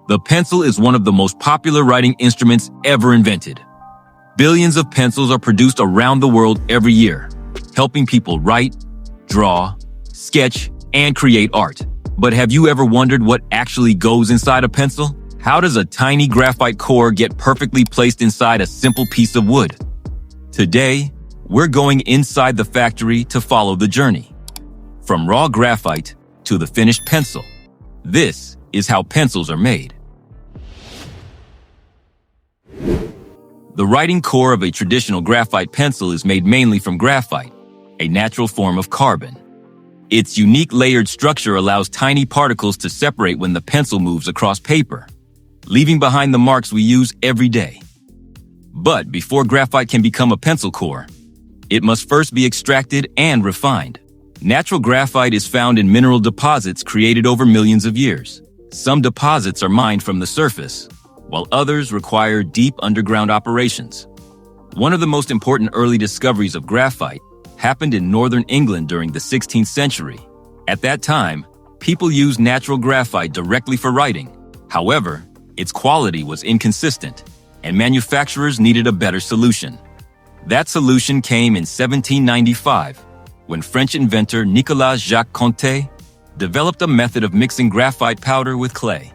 The pencil is one of the most popular writing instruments ever invented. Billions of pencils are produced around the world every year, helping people write, draw, sketch, and create art. But have you ever wondered what actually goes inside a pencil? How does a tiny graphite core get perfectly placed inside a simple piece of wood? Today, we're going inside the factory to follow the journey. From raw graphite to the finished pencil. This is how pencils are made. The writing core of a traditional graphite pencil is made mainly from graphite, a natural form of carbon. Its unique layered structure allows tiny particles to separate when the pencil moves across paper, leaving behind the marks we use every day. But before graphite can become a pencil core, it must first be extracted and refined. Natural graphite is found in mineral deposits created over millions of years. Some deposits are mined from the surface, while others require deep underground operations. One of the most important early discoveries of graphite happened in northern England during the 16th century. At that time, people used natural graphite directly for writing. However, its quality was inconsistent, and manufacturers needed a better solution. That solution came in 1795, when French inventor Nicolas Jacques Conté developed a method of mixing graphite powder with clay.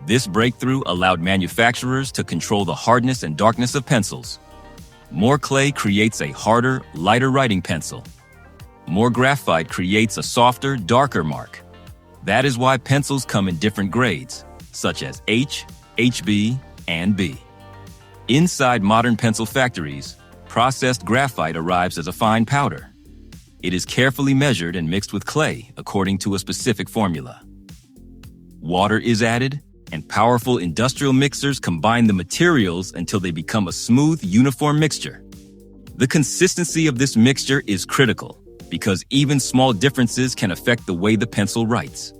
This breakthrough allowed manufacturers to control the hardness and darkness of pencils. More clay creates a harder, lighter writing pencil. More graphite creates a softer, darker mark. That is why pencils come in different grades, such as H, HB, and B. Inside modern pencil factories, processed graphite arrives as a fine powder. It is carefully measured and mixed with clay according to a specific formula. Water is added, and powerful industrial mixers combine the materials until they become a smooth, uniform mixture. The consistency of this mixture is critical because even small differences can affect the way the pencil writes.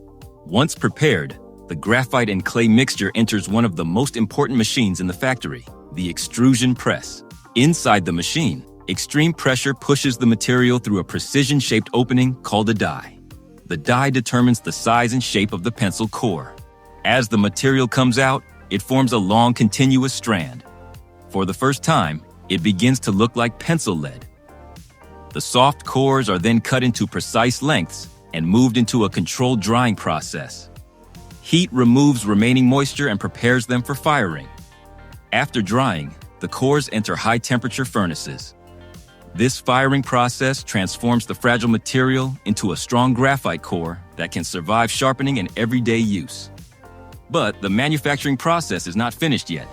Once prepared, the graphite and clay mixture enters one of the most important machines in the factory, the extrusion press. Inside the machine, extreme pressure pushes the material through a precision-shaped opening called a die. The die determines the size and shape of the pencil core. As the material comes out, it forms a long, continuous strand. For the first time, it begins to look like pencil lead. The soft cores are then cut into precise lengths and moved into a controlled drying process. Heat removes remaining moisture and prepares them for firing. After drying, the cores enter high-temperature furnaces. This firing process transforms the fragile material into a strong graphite core that can survive sharpening and everyday use. But the manufacturing process is not finished yet.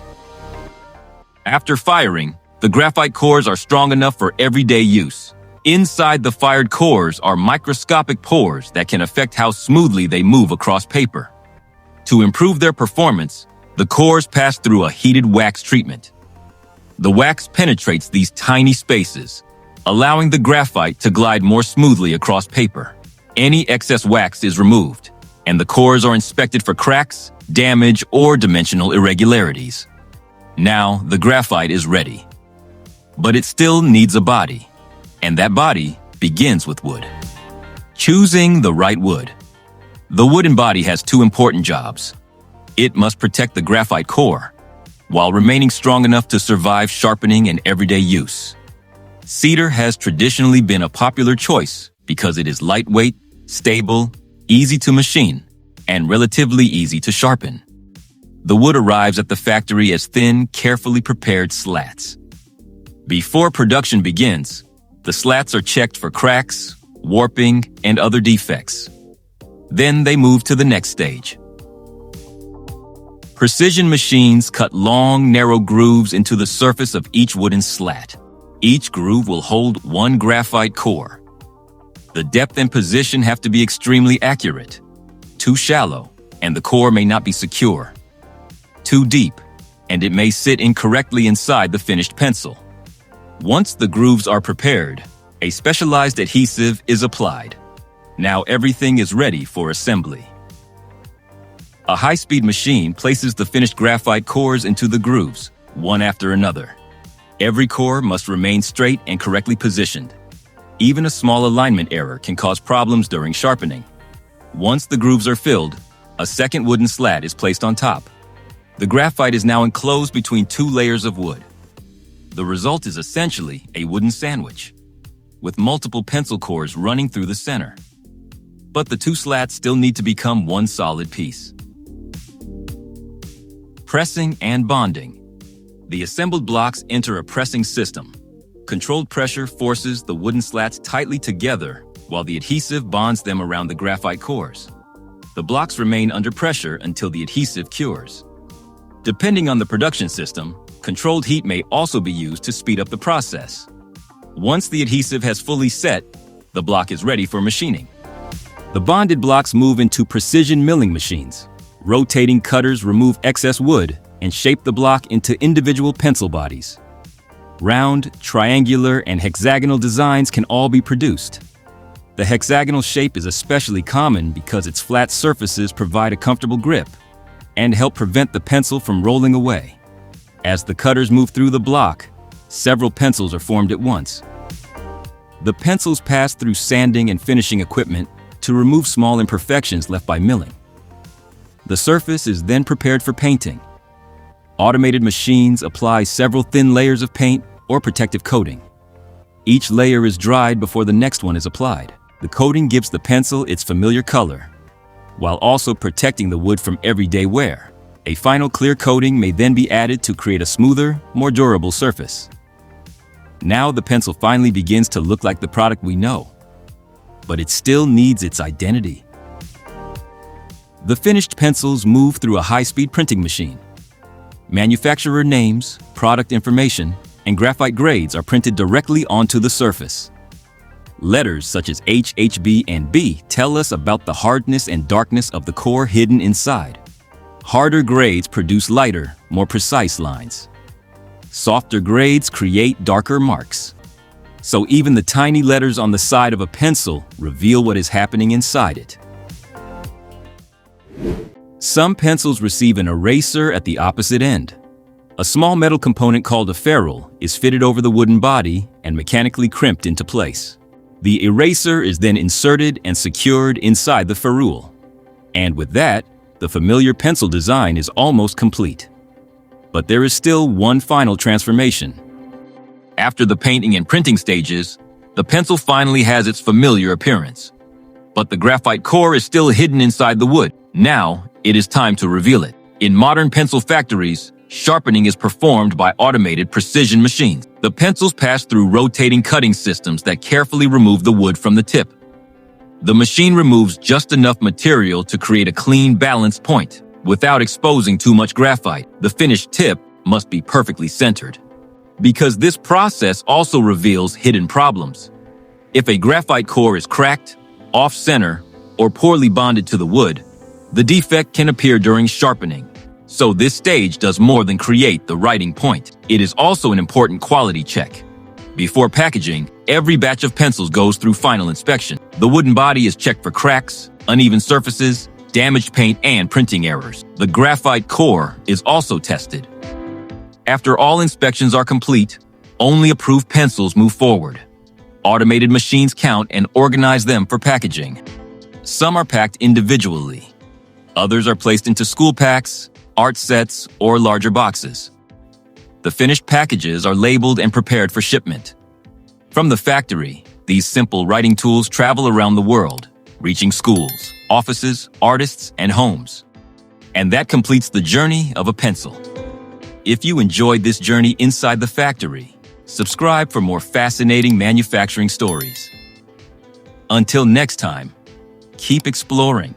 After firing, the graphite cores are strong enough for everyday use. Inside the fired cores are microscopic pores that can affect how smoothly they move across paper. To improve their performance, the cores pass through a heated wax treatment. The wax penetrates these tiny spaces, allowing the graphite to glide more smoothly across paper. Any excess wax is removed, and the cores are inspected for cracks, damage, or dimensional irregularities. Now, the graphite is ready. But it still needs a body, and that body begins with wood. Choosing the right wood. The wooden body has two important jobs. It must protect the graphite core, while remaining strong enough to survive sharpening and everyday use. Cedar has traditionally been a popular choice because it is lightweight, stable, easy to machine, and relatively easy to sharpen. The wood arrives at the factory as thin, carefully prepared slats. Before production begins, the slats are checked for cracks, warping, and other defects. Then they move to the next stage. Precision machines cut long, narrow grooves into the surface of each wooden slat. Each groove will hold one graphite core. The depth and position have to be extremely accurate. Too shallow, and the core may not be secure. Too deep, and it may sit incorrectly inside the finished pencil. Once the grooves are prepared, a specialized adhesive is applied. Now everything is ready for assembly. A high-speed machine places the finished graphite cores into the grooves, one after another. Every core must remain straight and correctly positioned. Even a small alignment error can cause problems during sharpening. Once the grooves are filled, A second wooden slat is placed on top. The graphite is now enclosed between two layers of wood. The result is essentially a wooden sandwich, with multiple pencil cores running through the center. But the two slats still need to become one solid piece. Pressing and bonding. The assembled blocks enter a pressing system. Controlled pressure forces the wooden slats tightly together while the adhesive bonds them around the graphite cores. The blocks remain under pressure until the adhesive cures. Depending on the production system, controlled heat may also be used to speed up the process. Once the adhesive has fully set, the block is ready for machining. The bonded blocks move into precision milling machines. Rotating cutters remove excess wood and shape the block into individual pencil bodies. Round, triangular, and hexagonal designs can all be produced. The hexagonal shape is especially common because its flat surfaces provide a comfortable grip and help prevent the pencil from rolling away. As the cutters move through the block, several pencils are formed at once. The pencils pass through sanding and finishing equipment to remove small imperfections left by milling. The surface is then prepared for painting. Automated machines apply several thin layers of paint or protective coating. Each layer is dried before the next one is applied. The coating gives the pencil its familiar color, while also protecting the wood from everyday wear. A final clear coating may then be added to create a smoother, more durable surface. Now the pencil finally begins to look like the product we know, but it still needs its identity. The finished pencils move through a high-speed printing machine. Manufacturer names, product information, and graphite grades are printed directly onto the surface. Letters such as H, HB, and B tell us about the hardness and darkness of the core hidden inside. Harder grades produce lighter, more precise lines. Softer grades create darker marks. So even the tiny letters on the side of a pencil reveal what is happening inside it. Some pencils receive an eraser at the opposite end. A small metal component called a ferrule is fitted over the wooden body and mechanically crimped into place. The eraser is then inserted and secured inside the ferrule. And with that, the familiar pencil design is almost complete. But there is still one final transformation. After the painting and printing stages, the pencil finally has its familiar appearance. But the graphite core is still hidden inside the wood. Now, it is time to reveal it. In modern pencil factories, sharpening is performed by automated precision machines. The pencils pass through rotating cutting systems that carefully remove the wood from the tip. The machine removes just enough material to create a clean, balanced point. Without exposing too much graphite, the finished tip must be perfectly centered. Because this process also reveals hidden problems. If a graphite core is cracked, off-center, or poorly bonded to the wood, the defect can appear during sharpening. So this stage does more than create the writing point. It is also an important quality check. Before packaging, every batch of pencils goes through final inspection. The wooden body is checked for cracks, uneven surfaces, damaged paint, and printing errors. The graphite core is also tested. After all inspections are complete, only approved pencils move forward. Automated machines count and organize them for packaging. Some are packed individually. Others are placed into school packs, art sets, or larger boxes. The finished packages are labeled and prepared for shipment. From the factory, these simple writing tools travel around the world, reaching schools, offices, artists, and homes. And that completes the journey of a pencil. If you enjoyed this journey inside the factory, subscribe for more fascinating manufacturing stories. Until next time, keep exploring.